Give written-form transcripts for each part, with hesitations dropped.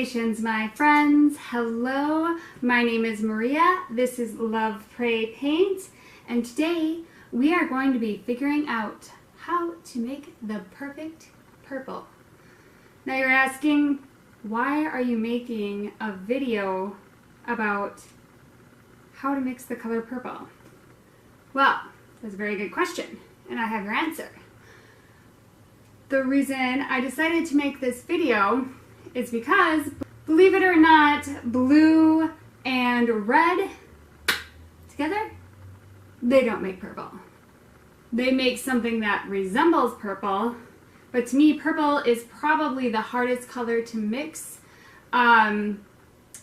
Salutations, my friends. Hello, my name is Maria. This is Love, Pray, Paint, and today we are going to be figuring out how to make the perfect purple. Now you're asking, why are you making a video about how to mix the color purple? Well, that's a very good question, and I have your answer. The reason I decided to make this video is because, believe it or not, blue and red together, they don't make purple. They make something that resembles purple, but to me, purple is probably the hardest color to mix to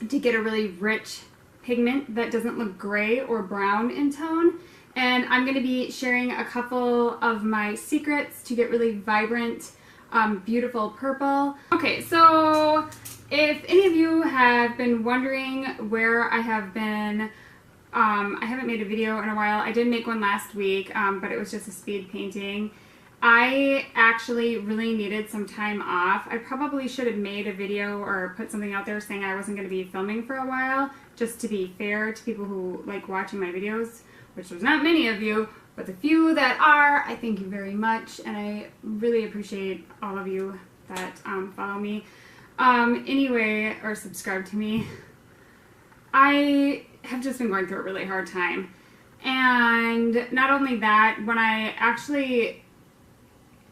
get a really rich pigment that doesn't look gray or brown in tone. And I'm going to be sharing a couple of my secrets to get really vibrant, beautiful purple. Okay, so if any of you have been wondering where I have been, I haven't made a video in a while. I did make one last week, but it was just a speed painting. I actually really needed some time off. I probably should have made a video or put something out there saying I wasn't going to be filming for a while, just to be fair to people who like watching my videos, which there's not many of you, but the few that are, I thank you very much, and I really appreciate all of you that follow me. Anyway, or subscribe to me. I have just been going through a really hard time. And not only that, when I actually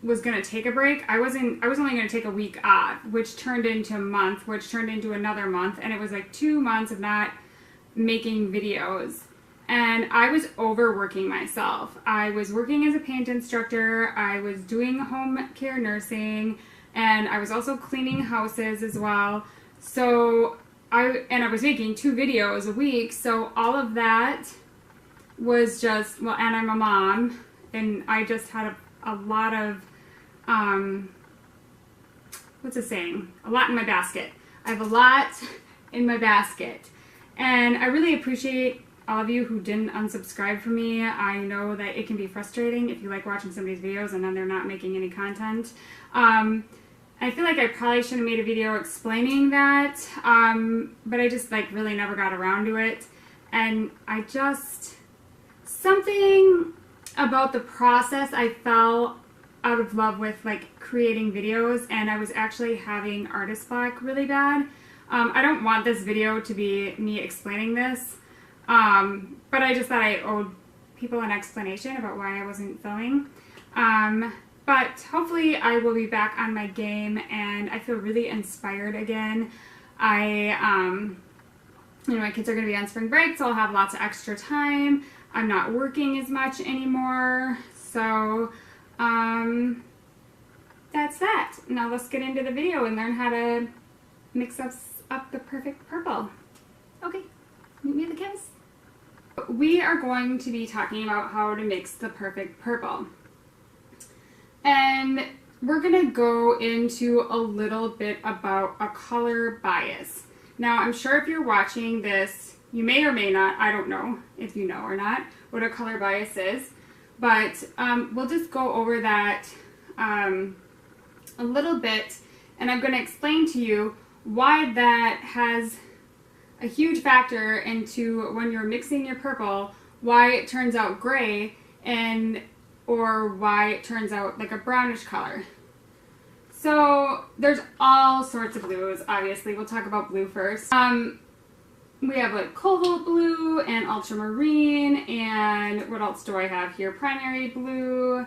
was going to take a break, I was only going to take a week off, which turned into a month, which turned into another month, and it was like 2 months of not making videos. And I was overworking myself. I was working as a paint instructor, I was doing home care nursing, and I was also cleaning houses as well. So I was making 2 videos a week, so all of that was just, well, and I'm a mom, and I just had a lot of, what's a saying? A lot in my basket. I have a lot in my basket. And I really appreciate all of you who didn't unsubscribe from me. I know that it can be frustrating if you like watching somebody's videos and then they're not making any content. I feel like I probably should have made a video explaining that, but I just like really never got around to it. And I just, something about the process, I fell out of love with like creating videos, and I was actually having artist block really bad. I don't want this video to be me explaining this, but I just thought I owed people an explanation about why I wasn't filming. But hopefully I will be back on my game, and I feel really inspired again. You know, my kids are going to be on spring break, so I'll have lots of extra time. I'm not working as much anymore, so that's that. Now let's get into the video and learn how to mix up the perfect purple. Okay, meet me at the canvas. We are going to be talking about how to mix the perfect purple. And we're going to go into a little bit about a color bias. Now, I'm sure if you're watching this, you may or may not, I don't know if you know or not, what a color bias is. But we'll just go over that a little bit, and I'm going to explain to you why that has a huge factor into when you're mixing your purple, why it turns out gray, or why it turns out like a brownish color. So there's all sorts of blues, obviously. We'll talk about blue first. We have like cobalt blue and ultramarine, and what else do I have here? Primary blue.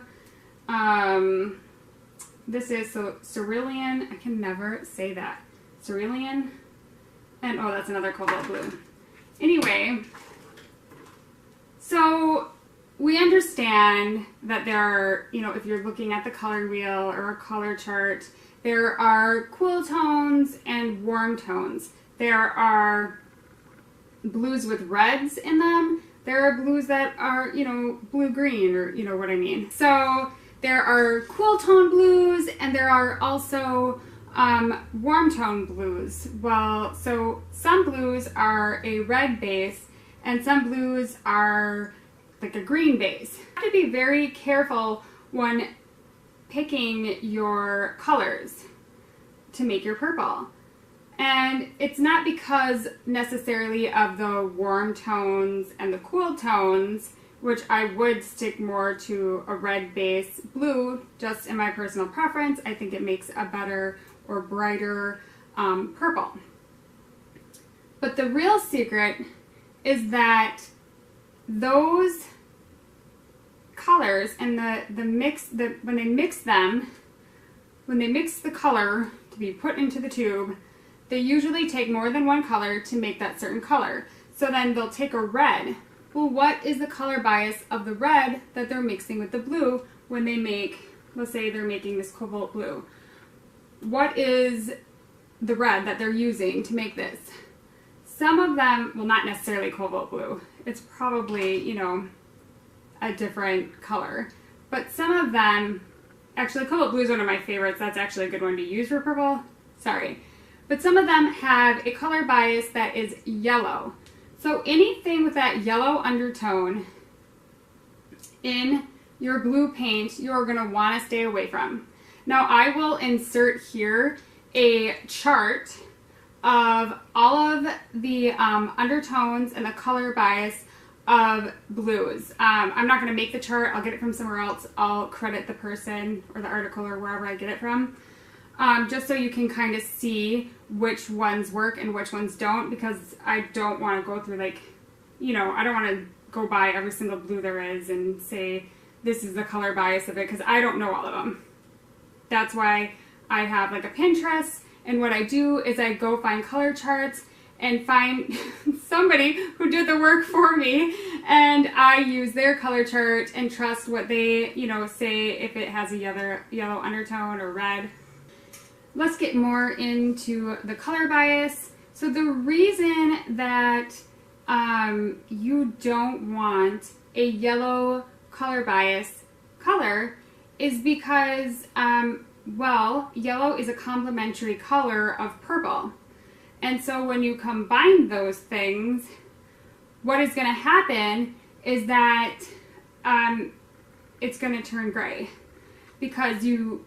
This is cerulean. I can never say that. Cerulean. And oh, that's another cobalt blue. Anyway, so we understand that there are, you know, if you're looking at the color wheel or a color chart, there are cool tones and warm tones. There are blues with reds in them. There are blues that are, you know, blue-green, or you know what I mean. So there are cool tone blues, and there are also warm tone blues. Well, so some blues are a red base, and some blues are like a green base. You have to be very careful when picking your colors to make your purple. And it's not because necessarily of the warm tones and the cool tones, which I would stick more to a red base blue, just in my personal preference. I think it makes a better or brighter purple. But the real secret is that those colors and when they mix the color to be put into the tube, they usually take more than one color to make that certain color. So then they'll take a red. Well, what is the color bias of the red that they're mixing with the blue when they make, let's say they're making this cobalt blue? What is the red that they're using to make this? Some of them, well, not necessarily cobalt blue. It's probably, you know, a different color. But some of them, actually cobalt blue is one of my favorites. That's actually a good one to use for purple. Sorry. But some of them have a color bias that is yellow. So anything with that yellow undertone in your blue paint, you're going to want to stay away from. Now I will insert here a chart of all of the undertones and the color bias of blues. I'm not going to make the chart. I'll get it from somewhere else. I'll credit the person or the article or wherever I get it from. Just so you can kind of see which ones work and which ones don't, because I don't want to go through, like, you know, I don't want to go by every single blue there is and say this is the color bias of it, because I don't know all of them. That's why I have like a Pinterest, and what I do is I go find color charts and find somebody who did the work for me, and I use their color chart and trust what they, you know, say if it has a yellow undertone or red. Let's get more into the color bias. So the reason that you don't want a yellow color bias color is because, well, yellow is a complementary color of purple. And so when you combine those things, what is going to happen is that it's going to turn gray, because you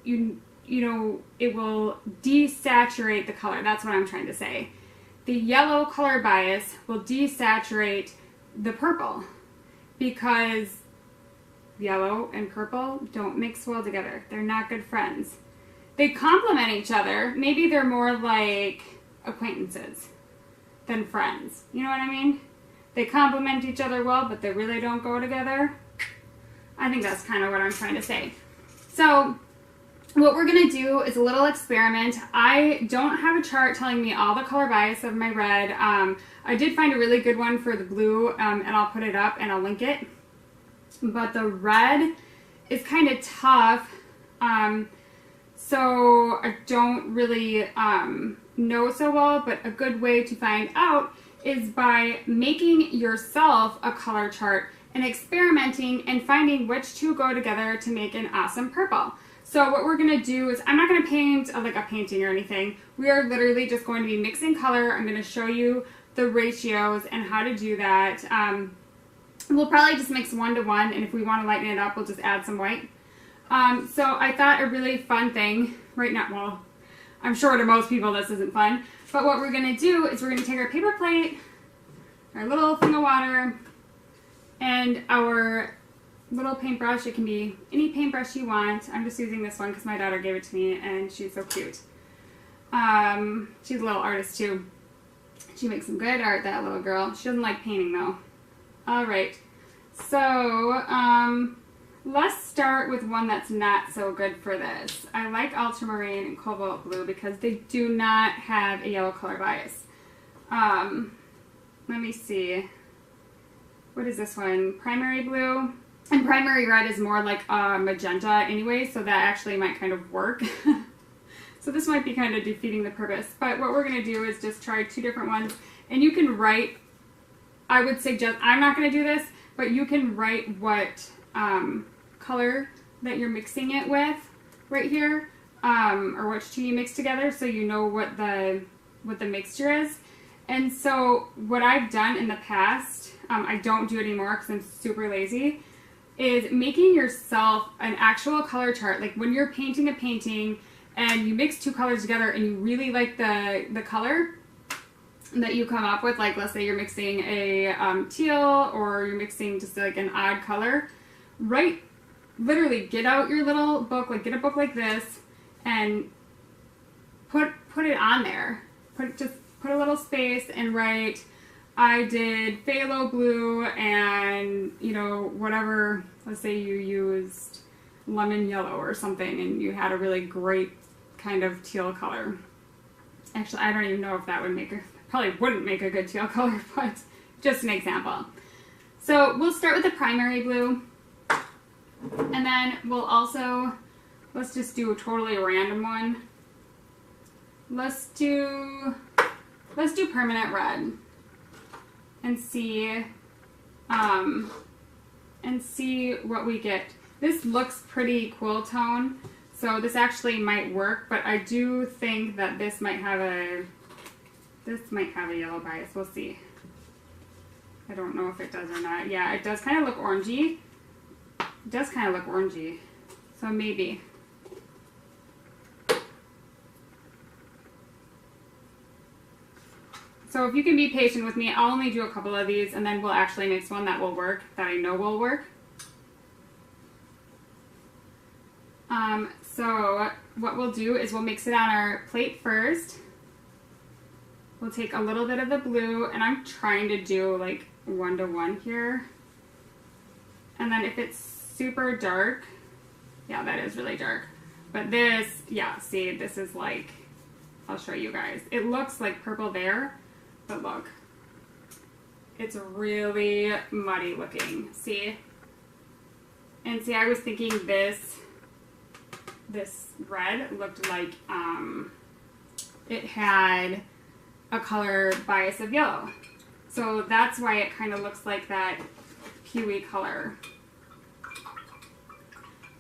know, it will desaturate the color. That's what I'm trying to say. The yellow color bias will desaturate the purple, because yellow and purple don't mix well together. They're not good friends. They complement each other. Maybe they're more like acquaintances than friends. You know what I mean? They complement each other well, but they really don't go together. I think that's kind of what I'm trying to say. So what we're going to do is a little experiment. I don't have a chart telling me all the color bias of my red. I did find a really good one for the blue, and I'll put it up and I'll link it. But the red is kind of tough, so I don't really know so well, but a good way to find out is by making yourself a color chart and experimenting and finding which two go together to make an awesome purple. So what we're going to do is, I'm not going to paint like a painting or anything. We are literally just going to be mixing color. I'm going to show you the ratios and how to do that. We'll probably just mix 1 to 1, and if we want to lighten it up, we'll just add some white. So I thought a really fun thing right now, well, I'm sure to most people this isn't fun, but what we're going to do is we're going to take our paper plate, our little thing of water, and our little paintbrush. It can be any paintbrush you want. I'm just using this one because my daughter gave it to me and she's so cute. She's a little artist too. She makes some good art, that little girl. She doesn't like painting though. Alright, so let's start with one that's not so good for this. I like ultramarine and cobalt blue because they do not have a yellow color bias. Let me see. What is this one? Primary blue. And primary red is more like magenta anyway, so that actually might kind of work. So this might be kind of defeating the purpose. But what we're going to do is just try 2 different ones. And you can write, I would suggest, I'm not going to do this, but you can write what color that you're mixing it with right here, or which two you mix together, so you know what the mixture is. And so what I've done in the past, I don't do it anymore because I'm super lazy, is making yourself an actual color chart. Like when you're painting a painting and you mix two colors together and you really like the color that you come up with, like let's say you're mixing a teal, or you're mixing just like an odd color, literally get out your little book, like get a book like this and put it on there. Just put a little space and write, I did phthalo blue and, you know, whatever, let's say you used lemon yellow or something and you had a really great kind of teal color. Actually, I don't even know if that would probably wouldn't make a good teal color, but just an example. So we'll start with the primary blue, and then we'll also, let's just do a totally random one. Let's do permanent red and see what we get. This looks pretty cool tone, so this actually might work, but I do think that this might have a yellow bias. We'll see. I don't know if it does or not. Yeah, it does kind of look orangey. It does kind of look orangey. So maybe. So if you can be patient with me, I'll only do a couple of these and then we'll actually mix one that will work, that I know will work. So what we'll do is we'll mix it on our plate first. We'll take a little bit of the blue, and I'm trying to do like 1-to-1 here. And then if it's super dark, yeah, that is really dark. But this, yeah, see, this is like, I'll show you guys. It looks like purple there, but look, it's really muddy looking, see? And see, I was thinking this red looked like it had a color bias of yellow. So that's why it kind of looks like that pewy color.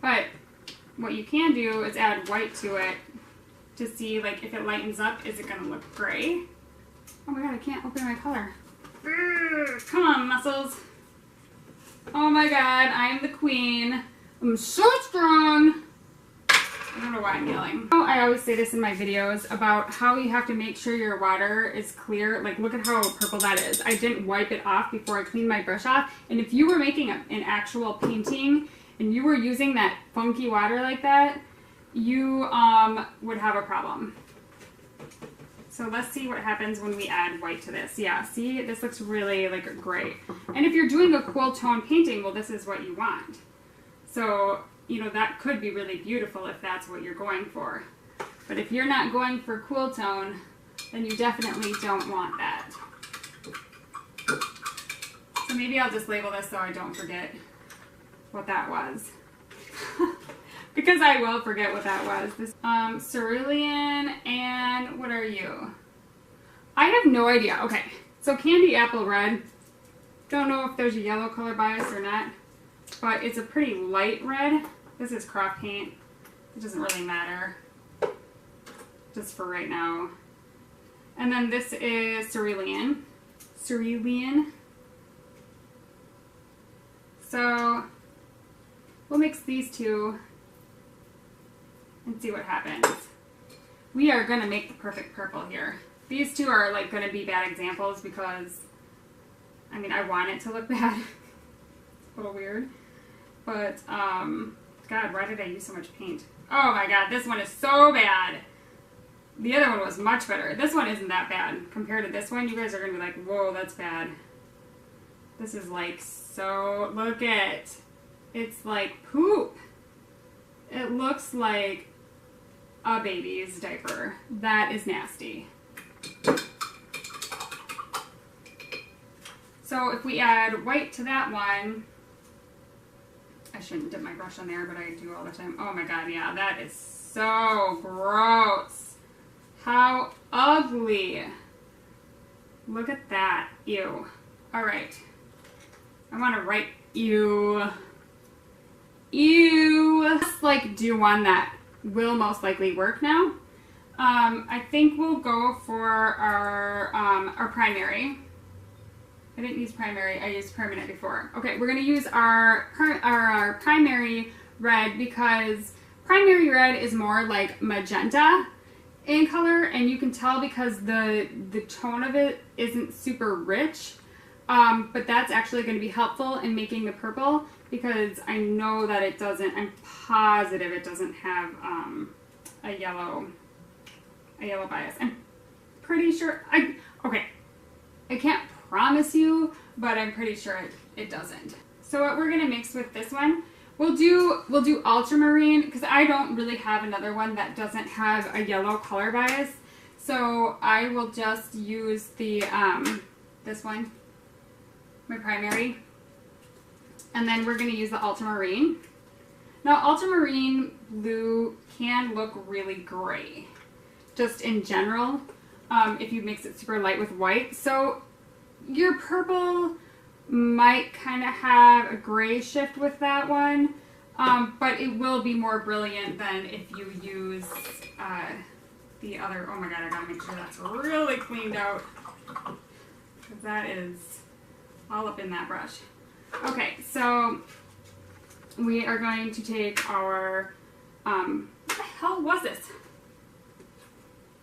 But what you can do is add white to it to see, like, if it lightens up, is it going to look gray? Oh my god, I can't open my color. Come on, muscles. Oh my god, I'm the queen. I'm so strong. I don't know why I'm yelling. I always say this in my videos about how you have to make sure your water is clear. Like, look at how purple that is. I didn't wipe it off before I cleaned my brush off. And if you were making an actual painting and you were using that funky water like that, you would have a problem. So let's see what happens when we add white to this. Yeah, see, this looks really like great. And if you're doing a cool tone painting, well, this is what you want. So, you know, that could be really beautiful if that's what you're going for. But if you're not going for cool tone, then you definitely don't want that. So maybe I'll just label this so I don't forget what that was. Because I will forget what that was. This cerulean, and what are you? I have no idea. Okay, so candy apple red. Don't know if there's a yellow color bias or not, but it's a pretty light red. This is craft paint. It doesn't really matter, just for right now. And then this is cerulean. Cerulean. So we'll mix these two and see what happens. We are gonna make the perfect purple here. These two are like gonna be bad examples because, I mean, I want it to look bad. It's a little weird, but God, why did I use so much paint? Oh my god, this one is so bad. The other one was much better. This one isn't that bad compared to this one. You guys are gonna be like, whoa, that's bad. This is like so, look at, it's like poop. It looks like a baby's diaper. That is nasty. So if we add white to that one, I shouldn't dip my brush on there, but I do all the time. Oh my god, yeah, that is so gross. How ugly. Look at that. Ew. Alright. I want to write ew. Ew. Let's like do one that will most likely work now. I think we'll go for our primary. I didn't use primary, I used permanent before. Okay, we're gonna use our primary red because primary red is more like magenta in color, and you can tell because the tone of it isn't super rich, but that's actually going to be helpful in making the purple, because I know that it doesn't, I'm positive it doesn't have a yellow bias. I'm pretty sure, okay, I can't promise you, but I'm pretty sure it doesn't. So what we're going to mix with this one, we'll do ultramarine, because I don't really have another one that doesn't have a yellow color bias. So I will just use the this one, my primary, and then we're going to use the ultramarine. Now ultramarine blue can look really gray, just in general, if you mix it super light with white. So your purple might kind of have a gray shift with that one, but it will be more brilliant than if you use the other. Oh my god, I gotta make sure that's really cleaned out, because that is all up in that brush. Okay, so we are going to take our, what the hell was this?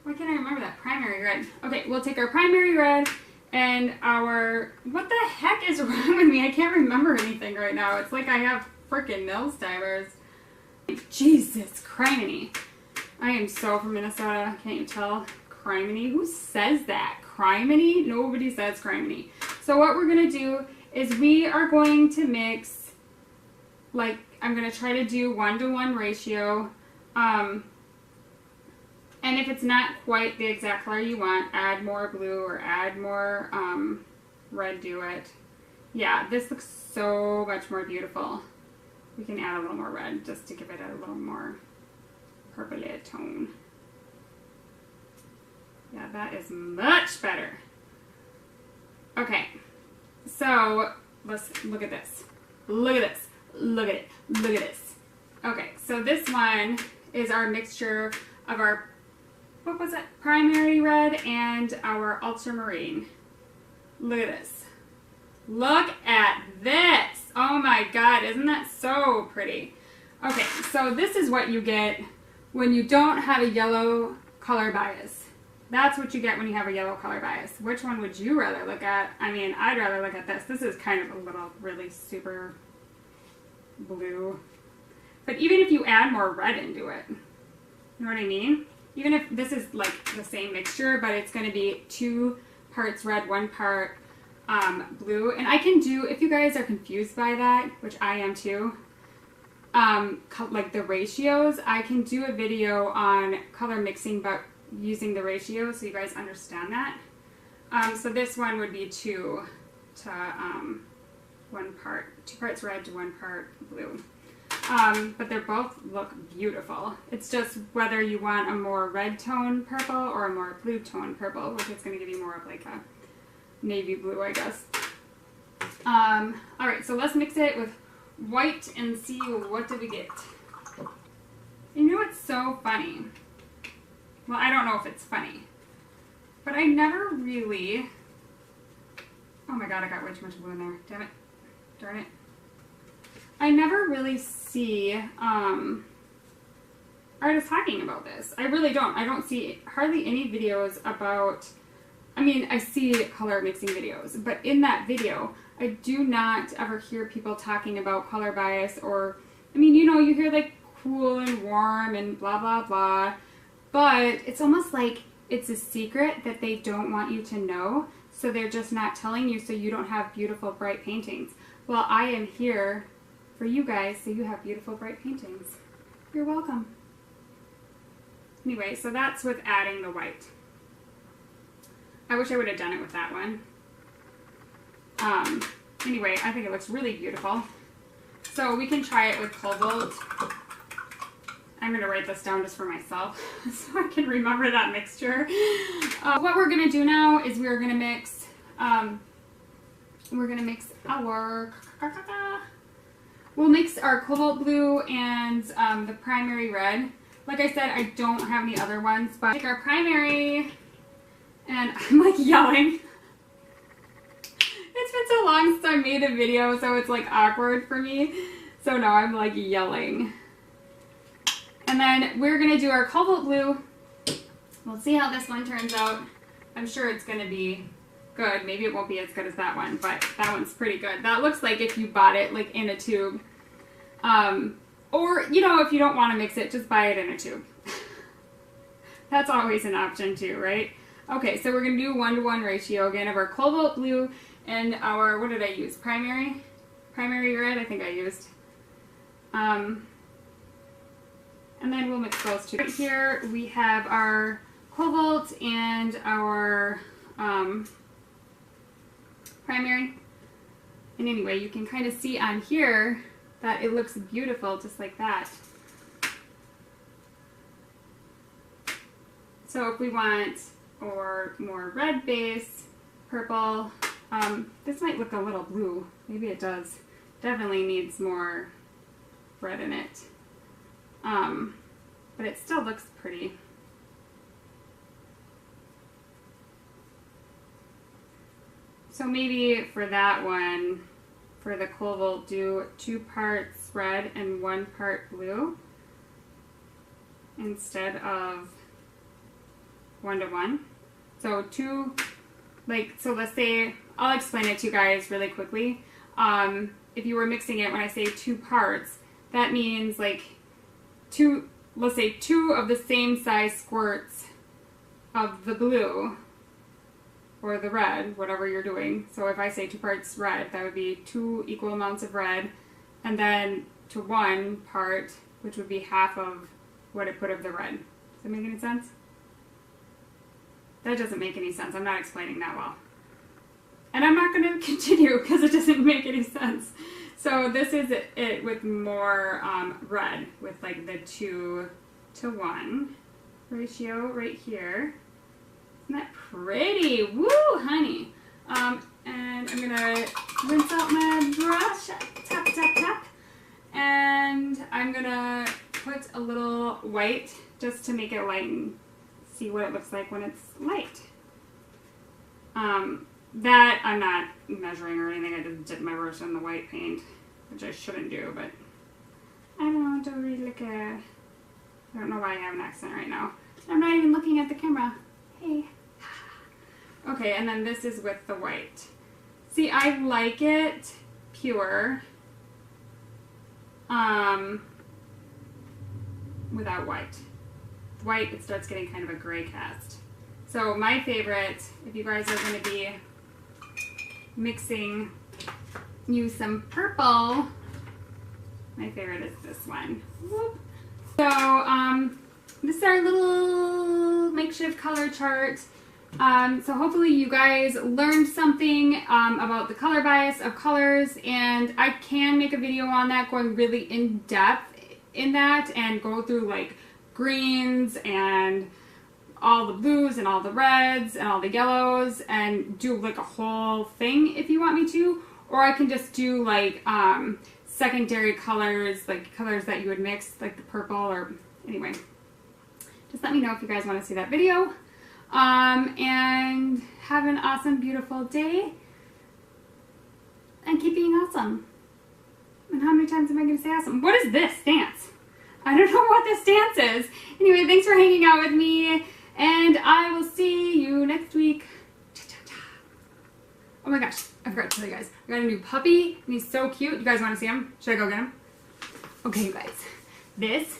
Why can't I remember that? Primary red. Okay, we'll take our primary red and our, what the heck is wrong with me? I can't remember anything right now. It's like I have freaking Milsteiners. Jesus, criminy. I am so from Minnesota. Can't you tell? Criminy? Who says that? Criminy? Nobody says criminy. So what we're going to do is we are going to mix, like, I'm going to try to do 1-to-1 ratio. And if it's not quite the exact color you want, add more blue or add more red to it. Yeah, this looks so much more beautiful. We can add a little more red just to give it a little more purpley tone. Yeah, that is much better. Okay, so let's look at this. Look at this. Look at it. Look at this. Okay, so this one is our mixture of our, what was it? Primary red and our ultramarine. Look at this. Look at this. Oh my god, isn't that so pretty? Okay, so this is what you get when you don't have a yellow color bias. That's what you get when you have a yellow color bias. Which one would you rather look at? I mean, I'd rather look at this. This is kind of a little really super blue. But even if you add more red into it, you know what I mean? Even if this is like the same mixture, but it's going to be 2 parts red, 1 part blue. And I can do, if you guys are confused by that, which I am too, like the ratios, I can do a video on color mixing, but using the ratio so you guys understand that. So this one would be 2 to 1 part, 2 parts red to 1 part blue. But they both look beautiful. It's just whether you want a more red tone purple or a more blue tone purple, which is going to give you more of like a navy blue, I guess. Alright, so let's mix it with white and see what do we get. You know what's so funny? Well, I don't know if it's funny, but I never really, oh my god, I got way too much blue in there. Damn it. Darn it. I never really see artists talking about this. I really don't. I don't see hardly any videos about, I mean, I see color mixing videos, but in that video, I do not ever hear people talking about color bias or, I mean, you know, you hear like cool and warm and blah, blah, blah, but it's almost like it's a secret that they don't want you to know, so they're just not telling you so you don't have beautiful, bright paintings. Well, I am here for you guys so you have beautiful, bright paintings. You're welcome. Anyway, so that's with adding the white. I wish I would have done it with that one. Anyway, I think it looks really beautiful. So we can try it with cobalt. I'm going to write this down just for myself so I can remember that mixture. What we're going to do now is we're going to mix our, we'll mix our cobalt blue and the primary red. Like I said, I don't have any other ones, but take our primary, and I'm like yelling. It's been so long since I made a video, so it's like awkward for me. So now I'm like yelling. And then we're going to do our cobalt blue. We'll see how this one turns out. I'm sure it's going to be good. Maybe it won't be as good as that one, but that one's pretty good. That looks like if you bought it like in a tube. Or, you know, if you don't want to mix it, just buy it in a tube. That's always an option too, right? Okay, so we're going to do 1-to-1 ratio again of our cobalt blue and our, what did I use? Primary red, I think I used. And then we'll mix those two. Right here we have our cobalt and our primary. And anyway, you can kind of see on here that it looks beautiful just like that. So if we want or more red base, purple, this might look a little blue. Maybe it does. Definitely needs more red in it. But it still looks pretty. So maybe for that one, for the cobalt, do 2 parts red and 1 part blue instead of 1-to-1. So so let's say, I'll explain it to you guys really quickly. If you were mixing it, when I say 2 parts, that means like let's say 2 of the same size squirts of the blue or the red, whatever you're doing. So if I say 2 parts red, that would be 2 equal amounts of red, and then to 1 part, which would be half of what it put of the red. Does that make any sense? That doesn't make any sense. I'm not explaining that well. And I'm not going to continue because it doesn't make any sense. So this is it with more red, with like the 2-to-1 ratio right here. Isn't that pretty? Woo, honey. And I'm going to rinse out my brush. Tap, tap, tap. And I'm going to put a little white just to make it light and see what it looks like when it's light. That I'm not measuring or anything. I just dipped my brush in the white paint, which I shouldn't do, but I don't really care. I don't know why I have an accent right now. I'm not even looking at the camera. Hey. Okay, and then this is with the white. See, I like it pure, without white. White, it starts getting kind of a gray cast. So my favorite, if you guys are going to be mixing, use some purple, my favorite is this one. Whoop. So this is our little makeshift color chart. So hopefully you guys learned something about the color bias of colors, and I can make a video on that going really in depth in that and go through like greens and all the blues and all the reds and all the yellows and do like a whole thing if you want me to, or I can just do like secondary colors, like colors that you would mix, like the purple, or anyway, just let me know if you guys want to see that video. And have an awesome, beautiful day, and keep being awesome. And how many times am I going to say awesome? What is this dance? I don't know what this dance is. Anyway, thanks for hanging out with me, and I will see you next week. Oh my gosh, I forgot to tell you guys. I got a new puppy, and he's so cute. You guys want to see him? Should I go get him? Okay, you guys. This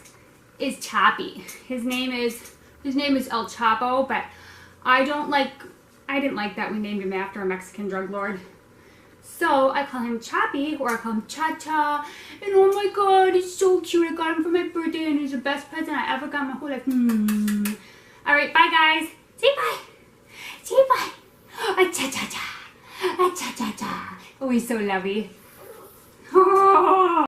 is Choppy. His name is El Chapo, but I didn't like that we named him after a Mexican drug lord. So I call him Choppy, or I call him Cha-Cha. And oh my god, he's so cute. I got him for my birthday, and he's the best present I ever got in my whole life. Alright, bye guys. Say bye. Say bye. Cha-cha-cha. Cha-cha-cha. Oh, he's so lovey. Oh.